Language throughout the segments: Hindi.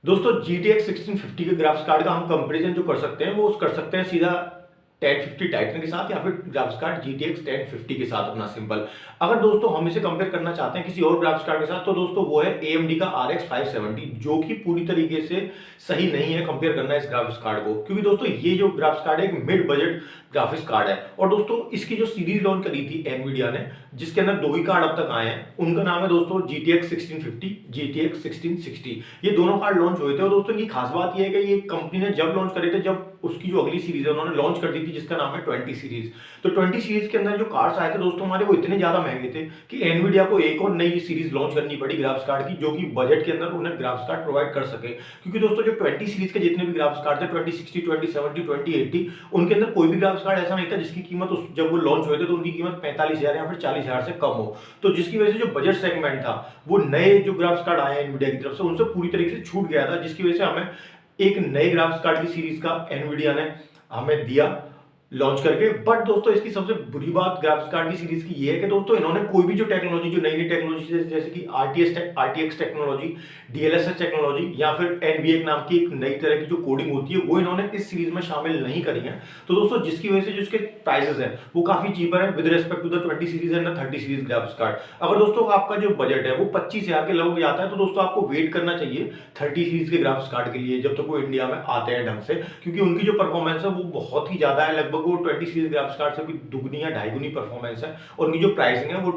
दोस्तों GTX 1650 के ग्राफिक्स कार्ड का हम कंपैरिजन जो कर सकते हैं वो कर सकते हैं सीधा 1050 टाइटन के साथ या फिर ग्राफिक्स कार्ड GTX 1050 के साथ अपना सिंपल। अगर दोस्तों हम इसे कंपेयर करना चाहते हैं किसी और ग्राफिक्स कार्ड के साथ तो दोस्तों वो है AMD का RX 570 जो कि पूरी तरीके से सही नहीं है कंपेयर करना इस ग्राफिक्स कार्ड को, क्योंकि दोस्तों ये जो ग्राफिक्स कार्ड है एक मिड बजट ग्राफिक्स कार्ड है। और दोस्तों इसकी जो सीरीज लॉन्च करी थी एनवीडिया ने जिसके अंदर दो ही कार्ड अब तक आए हैं, उनका नाम है दोस्तों GTX 1650 GTX 1660। ये दोनों कार्ड लॉन्च हुए थे और दोस्तों इनकी खास बात ये है कि ये कंपनी ने जब लॉन्च करे थे जब उसकी जो अगली सीरीज है उन्होंने लॉन्च कर दी थी जिसका नाम है 20 सीरीज। तो 20 सीरीज के अंदर जो कार्ड्स आए थे दोस्तों हमारे वो इतने ज्यादा महंगे थे कि एनवीडिया को एक और नई सीरीज लॉन्च करनी पड़ी ग्राफिक्स कार्ड की जो कि बजट के अंदर उन्हें ग्राफिक्स कार्ड प्रोवाइड कर सके। क्योंकि दोस्तों जो 20 सीरीज के जितने भी ग्राफिक्स कार्ड थे 2060 2070 2080 उनके अंदर कोई भी ग्राफिक्स कार्ड ऐसा नहीं था जिसकी कीमत जब वो लॉन्च हुए थे तो उनकी कीमत 45,000 या फिर 40,000 से कम हो। तो जिसकी वजह से जो बजट सेगमेंट था वो नए जो ग्राफिक्स कार्ड आए एनवीडिया की तरफ से उनसे पूरी तरीके से छूट गया था, जिसकी वजह से हमें एक नए ग्राफिक्स कार्ड की सीरीज का एनवीडिया ने हमें दिया लॉन्च करके। बट दोस्तों इसकी सबसे बुरी बात ग्राफिक्स कार्ड की सीरीज की ये है कि दोस्तों इन्होंने कोई भी जो टेक्नोलॉजी जो नई नई टेक्नोलॉजी जैसे कि RTX टेक्नोलॉजी, DLSS टेक्नोलॉजी या फिर NVENC नाम की एक नई तरह की जो कोडिंग होती है वो इन्होंने इस सीरीज में शामिल नहीं करी है। तो दोस्तों जिसकी वजह से जो इसके प्राइसेस है वो काफी चीपर है with respect to the 20 series and 30 series graphics card. अगर दोस्तों आपका जो बजट है वो 25,000 के लगभग जाता है तो दोस्तों आपको वेट करना चाहिए 30 सीरीज के ग्राफिक्स कार्ड के लिए जब तक वो इंडिया में आते हैं ढंग से, क्योंकि उनकी जो परफॉर्मेंस है वो बहुत ही ज्यादा है, लगभग वो 20 सीरीज ग्राफिक्स कार्ड से भी दुगनी या ढाई गुनी परफॉर्मेंस है और उनकी जो प्राइसिंग है वो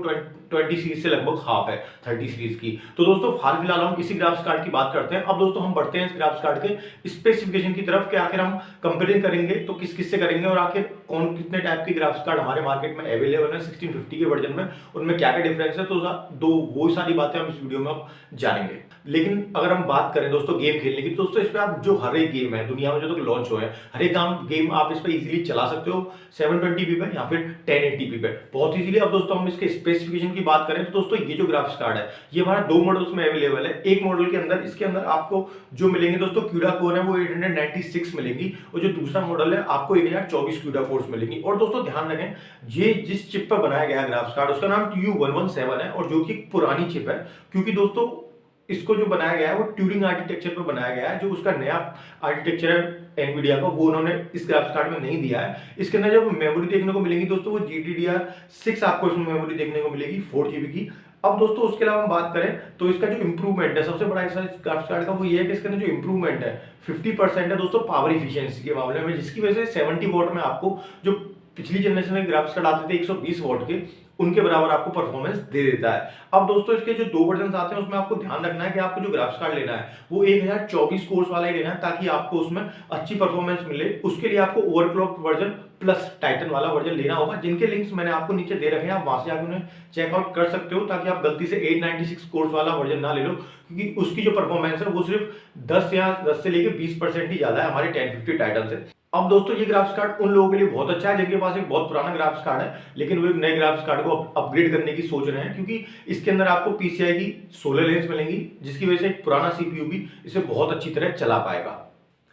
20 सीरीज से लगभग हाफ है 30 सीरीज की। तो दोस्तों हाल फिलहाल हम इसी ग्राफिक्स कार्ड की बात करते हैं। अब दोस्तों हम बढ़ते हैं इस ग्राफिक्स कार्ड के स्पेसिफिकेशन की तरफ कि आखिर हम कंपेयरिंग करेंगे तो किस किस से करेंगे और आखिर कौन कितने टाइप के ग्राफिक्स कार्ड हमारे मार्केट में अवेलेबल है 1650 के वर्जन में, उनमें क्या क्या डिफरेंस है। तो दो वो सारी बातें हम इस वीडियो में अब जानेंगे। लेकिन अगर हम बात करें दोस्तों गेम खेलने की, दोस्तों इस पे आप जो हर एक गेम है दुनिया में जो तक लॉन्च हुए हैं हर एक गेम आप इस पे इजीली चला सकते हो 720p पे या फिर 1080p पे बहुत इजीली। अब दोस्तों हम इसके स्पेसिफिकेशन की बात करें तो दोस्तों ये जो ग्राफिक्स कार्ड है ये हमारा दो मॉडल्स में अवेलेबल है। एक मॉडल के अंदर इसके अंदर आपको जो मिलेंगे दोस्तों क्यूडा कोर है वो 896 मिलेंगी और जो दूसरा मॉडल है आपको 1024 क्यूडा कोर्स मिलेंगी। और दोस्तों ध्यान रखें ये जिस चिप पर बनाया गया ग्राफिक्स कार्ड उसका नाम TU117 है और जो कि पुरानी चिप है, क्योंकि दोस्तों इसको जो बनाया गया है वो ट्यूरिंग आर्किटेक्चर पर बनाया गया है। जो उसका नया आर्किटेक्चर है एनवीडिया का वो उन्होंने इस ग्राफिक्स कार्ड में नहीं दिया है। इसके अंदर जो मेमोरी देखने को मिलेगी दोस्तों वो GDDR6 आपको इसमें मेमोरी देखने को मिलेगी 4GB की। अब दोस्तों उसके अलावा हम बात करें तो इसका जो इंप्रूवमेंट है सबसे बड़ा हिस्सा इस ग्राफिक्स कार्ड का वो ये है कि इसके अंदर जो इंप्रूवमेंट है 50% है दोस्तों पावर इफिशियंसी के मामले में, जिसकी वजह से 70 वॉट में आपको जो पिछली जनरेशन में ग्राफिक्स कार्ड आते थे 120 वॉट के उनके बराबर आपको परफॉर्मेंस दे देता है। अब दोस्तों इसके जो दो वर्जन आते हैं उसमें आपको ध्यान रखना है कि आपको जो ग्राफिक्स कार्ड लेना है वो 1024 कोर्स वाला ही लेना है ताकि आपको उसमें अच्छी परफॉर्मेंस मिले। उसके लिए आपको ओवरक्लॉक वर्जन प्लस टाइटन वाला वर्जन लेना होगा, जिनके लिंक्स मैंने आपको नीचे दे रखे हैं, आप वहां से आके उन्हें चेकआउट कर सकते हो ताकि आप गलती से 896 कोर्स वाला वर्जन ना ले लो, क्योंकि उसकी जो परफॉर्मेंस है वो सिर्फ 10 से लेकर 20% ही ज्यादा है हमारे 1050 टाइटन से। अब दोस्तों ये ग्राफिक्स कार्ड उन लोगों के लिए बहुत अच्छा है जिनके पास एक बहुत पुराना ग्राफिक्स कार्ड है लेकिन वो एक नए ग्राफिक्स कार्ड को अपग्रेड करने की सोच रहे हैं, क्योंकि इसके अंदर आपको PCI की 16 लेंस मिलेंगी जिसकी वजह से एक पुराना CPU भी इसे बहुत अच्छी तरह चला पाएगा।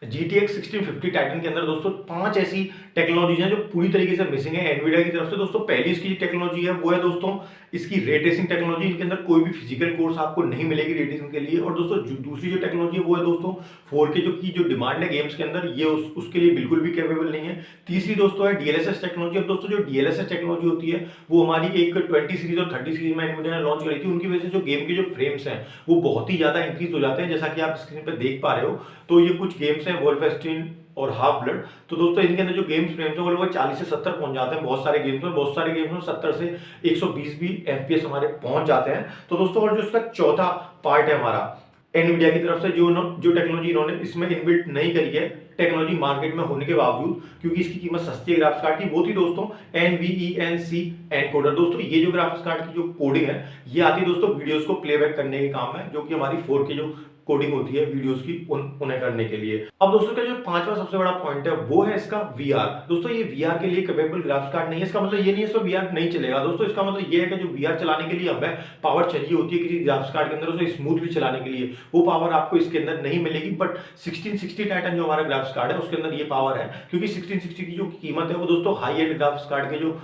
GTX 1650 टाइटन के अंदर दोस्तों 5 ऐसी टेक्नोलॉजीज हैं जो पूरी तरीके से मिसिंग है एनवीडिया की तरफ से। दोस्तों पहली इसकी टेक्नोलॉजी है वो है दोस्तों इसकी रे ट्रेसिंग टेक्नोलॉजी। इनके अंदर कोई भी फिजिकल कोर्स आपको नहीं मिलेगी रे ट्रेसिंग के लिए। और दोस्तों दूसरी जो टेक्नोलॉजी है वो है दोस्तों 4K जो डिमांड है गेम्स के अंदर ये उसके लिए बिल्कुल भी कैपेबल नहीं है। तीसरी दोस्तों है DLSS टेक्नोलॉजी। अब दोस्तों जो DLSS टेक्नोलॉजी होती है वो हमारी एक 20 सीरीज और 30 सीरीज में एनवीडिया ने लॉन्च करी थी, उनकी वजह से जो गेम के जो फ्रेम्स हैं वो बहुत ही ज्यादा इंक्रीज हो जाते हैं जैसा कि आप स्क्रीन पर देख पा रहे हो। तो ये कुछ गेम्स हैं वोल्फेंस्टीन और हाफ ब्लड, तो दोस्तों इनके अंदर जो गेम्स फ्रेम्स है वो लगभग 40 से 70 पहुंच जाते हैं बहुत सारे गेम्स में। बहुत सारे गेम्स में 70 से 120 भी FPS हमारे पहुंच जाते हैं। तो दोस्तों और जो इसका चौथा पार्ट है हमारा एनवीडिया की तरफ से जो टेक्नोलॉजी इन्होंने इसमें इनबिल्ट नहीं करी है टेक्नोलॉजी मार्केट में होने के बावजूद, क्योंकि इसकी कीमत सस्ती है ग्राफिक्स कार्ड की, वो थी दोस्तों NVENC एनकोडर। दोस्तों ये जो ग्राफिक्स कार्ड की जो कोडिंग है ये आती है दोस्तों वीडियोस को प्लेबैक करने के काम है, जो कि हमारी 4K जो कोडिंग होती है वीडियोस की उन्हें करने के लिए। अब दोस्तों का जो पांचवा सबसे बड़ा पॉइंट है वो है इसका VR। दोस्तों ये VR के लिए कैपेबल ग्राफिक्स कार्ड नहीं है। इसका मतलब ये नहीं है इसमें VR नहीं चलेगा दोस्तों, इसका मतलब ये है कि जो VR चलाने के लिए हमें पावर चाहिए होती है किसी ग्राफिक्स कार्ड के अंदर उसे स्मूथली चलाने के लिए, वो पावर आपको इसके अंदर नहीं मिलेगी। बट 1660 टाइटन जो हमारा ग्राफिक्स कार्ड है उसके अंदर ये पावर है, क्योंकि 1660 की जो कीमत है वो दोस्तों हाई एंड ग्राफिक्स कार्ड के जो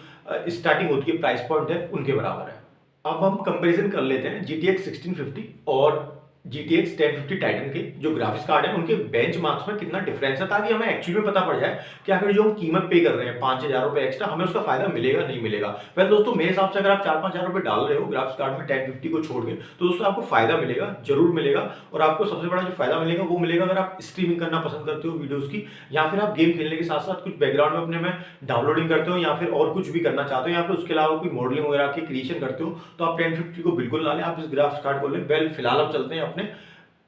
स्टार्टिंग होती है प्राइस पॉइंट है उनके बराबर है। अब हम कंपेरिजन कर लेते हैं GTX 1650 और GTX 1050 टाइटन के जो ग्राफिक्स कार्ड हैं उनके बेंचमार्क्स में कितना डिफरेंस है, ताकि हमें एक्चुअली में पता पड़ जाए कि आखिर जो हम कीमत पे कर रहे हैं 5,000 रुपए एक्स्ट्रा, हमें उसका फायदा मिलेगा नहीं मिलेगा। वैसे दोस्तों मेरे हिसाब से अगर आप 4-5,000 रुपए डाल रहे हो ग्राफिक्स कार्ड में 1050 को छोड़ के, तो दोस्तों आपको फायदा मिलेगा, जरूर मिलेगा। और आपको सबसे बड़ा जो फायदा मिलेगा वो मिलेगा अगर आप स्ट्रीमिंग करना पसंद करते हो वीडियोस की, या फिर आप गेम खेलने के साथ साथ कुछ बैकग्राउंड में अपने में डाउनलोडिंग करते हो, या फिर और कुछ भी करना चाहते हो, या फिर उसके अलावा कोई मॉडलिंग वगैरह की क्रिएशन करते हो, तो आप 1050 को बिल्कुल ना लें, आप इस ग्राफिक्स कार्ड को लें। वेल फिलहाल हम चलते हैं अपने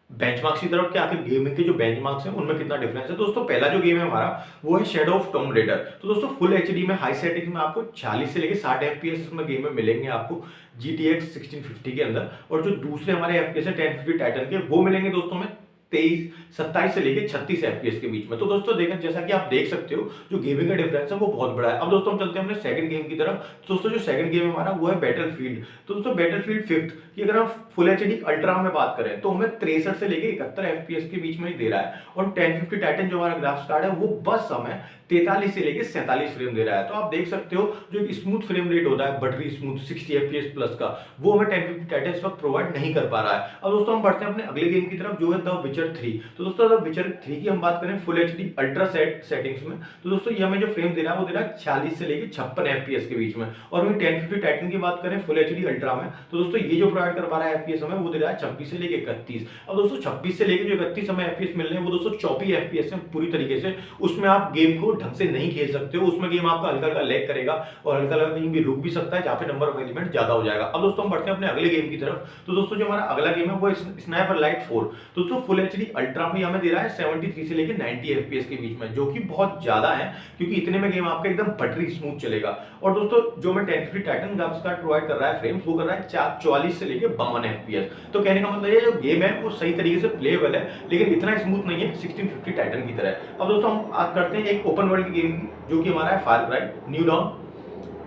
बेंचमार्क्स की तरफ कि आखिर गेमिंग के जो बेंचमार्क्स हैं उनमें कितना डिफरेंस है। दोस्तों पहला जो गेम है हमारा वो है शेडो ऑफ टॉम रेडर। तो दोस्तों फुल एचडी में हाई सेटिंग्स में आपको 40 से लेके 60 एफपीएस इसमें गेम में मिलेंगे आपको GTX 1650 के अंदर। और जो दूसरे हमारे एफपीएस है 1050 टाइटन के, वो मिलेंगे दोस्तों में 27 से लेके 36 एफपीएस के बीच में। तो दोस्तों देखें, जैसा कि आप देख सकते हो जो गेमिंग का डिफरेंस है वो बहुत बड़ा है। अब दोस्तों हम चलते हैं अपने सेकंड गेम की तरफ। तो दोस्तों जो सेकंड गेम है हमारा वो है बैटलफील्ड। तो दोस्तों बैटलफील्ड 5 की अगर हम फुल एचडी अल्ट्रा में बात करें तो हमें 63 से लेके 71 एफपीएस के बीच में ही दे रहा है। और 1050 टाइटन जो हमारा ग्राफिक्स कार्ड है वो बस हमें 43 से लेके 47 फ्रेम दे रहा है। तो आप देख सकते हो जो एक स्मूथ फ्रेम रेट होता है बटरी स्मूथ 60 एफपीएस प्लस का, वो हमें 1050 टाइटन इस वक्त प्रोवाइड नहीं कर पा रहा है। अब दोस्तों हम बढ़ते हैं अपने अगले गेम की तरफ जो है द विचर 3। तो दोस्तों द विचर 3 की हम बात करें फुल एचडी अल्ट्रा सेटिंग्स में, तो दोस्तों ये हमें जो फ्रेम दे रहा है वो दे रहा है 46 से लेके 56 एफपीएस के बीच में। और वहीं 1050 टाइटन की बात करें फुल एचडी अल्ट्रा में, तो दोस्तों ये जो प्रोवाइड कर पा रहा है एफपीएस हमें वो दे रहा है 26 से लेके 31। अब दोस्तों 26 से लेके जो 31 हमें एफपीएस मिल रहे हैं वो दोस्तों 24 एफपीएस है पूरी तरीके से। उसमें आप गेम को ढंग से नहीं खेल सकते हो, उसमें गेम आपका हल्का हल्का लैग करेगा और हल्का हल्का कहीं भी रुक भी सकता है जहां पे नंबर ऑफ एलिमेंट ज्यादा हो जाएगा। अब दोस्तों हम बढ़ते हैं अपने अगले गेम की तरफ। तो दोस्तों जो हमारा अगला गेम है वो स्नाइपर लाइट 4। तो दोस्तों फुल एचडी अल्ट्रा में हमें दे रहा है 73 से लेके 90 एफपीएस के बीच में, जो कि बहुत ज्यादा है क्योंकि इतने में गेम आपका एकदम बटरी स्मूथ चलेगा। और दोस्तों जो मैं 1050 टाइटन ग्राफिक्स कार्ड प्रोवाइड कर रहा है फ्रेम्स वो कर रहा है 44 से लेके 52 एफपीएस। तो कहने का मतलब ये जो गेम है वो सही तरीके से प्लेएबल है, लेकिन इतना स्मूथ नहीं है 1650 टाइटन की तरह। अब दोस्तों हम करते हैं एक ओपन वर्ल्ड की गेम जो कि हमारा है Far Cry New Dawn.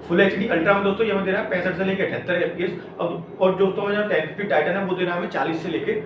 Full HD ultra में दोस्तों ये हमें दे रहा है 65 से लेके 78 एफपीएस। अब और दोस्तों में जो 1050 टाइटन है वो दे रहा है हमें 40 से लेके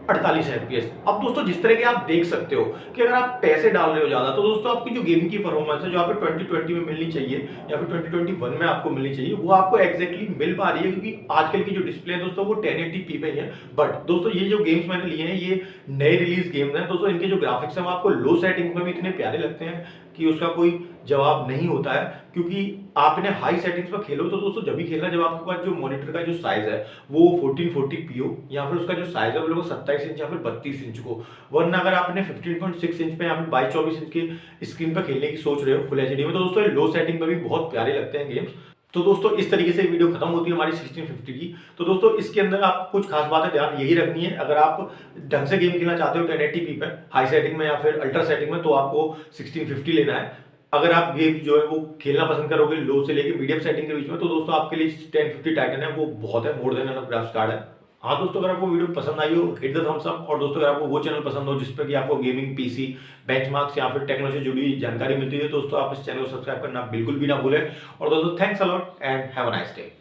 48 एफपीएस। अब दोस्तों जिस तरह के आप देख सकते हो कि अगर आप पैसे डाल रहे हो ज्यादा तो दोस्तों आपकी जो गेमिंग की परफॉर्मेंस है जो आपको 2020 में मिलनी चाहिए या फिर 2021 में आपको मिलनी चाहिए वो आपको एग्जैक्टली मिल पा रही है, क्योंकि आजकल की जो डिस्प्ले है दोस्तों वो 1080p पे ही है। बट दोस्तों ये जो गेम्स मैंने लिए हैं ये नए रिलीज गेम्स हैं दोस्तों, इनके जो ग्राफिक्स हैं वो आपको लो सेटिंग्स में भी इतने प्यारे लगते हैं कि उसका कोई जवाब नहीं होता है। क्योंकि आप इन्हें हाई सेटिंग्स पर खेलो तो दोस्तों जब भी खेलना जब आपके पास जो मॉनिटर का जो साइज है वो 1440p हो, या फिर उसका जो साइज है वो लोग 27 इंच या फिर 32 इंच को। वरना अगर आप इन्हें 15.6 इंच पे या फिर 22-24 इंच की स्क्रीन पर खेलने की सोच रहे हो फुल एचडी में तो दोस्तों लो सेटिंग पर भी बहुत प्यारे लगते हैं गेम्स। तो दोस्तों इस तरीके से वीडियो खत्म होती है हमारी 1650 की। तो दोस्तों इसके अंदर आप कुछ खास बातें ध्यान यही रखनी है, अगर आप ढंग से गेम खेलना चाहते हो 1080p पे हाई सेटिंग में या फिर अल्ट्रा सेटिंग में तो आपको 1650 लेना है। अगर आप गेम जो है वो खेलना पसंद करोगे लो से लेके मीडियम सेटिंग के बीच में तो दोस्तों आपके लिए 1050 टाइटन है वो बहुत है, more than enough graphics card है। हाँ दोस्तों अगर आपको वीडियो पसंद आई हो हिट द थम्स अप, और दोस्तों अगर आपको वो चैनल पसंद हो जिसपे कि आपको गेमिंग पीसी बेंचमार्क्स या फिर टेक्नोलॉजी से जुड़ी जानकारी मिलती है तो दोस्तों आप इस चैनल को सब्सक्राइब करना बिल्कुल भी ना भूलें। और दोस्तों thanks a lot and have a nice day.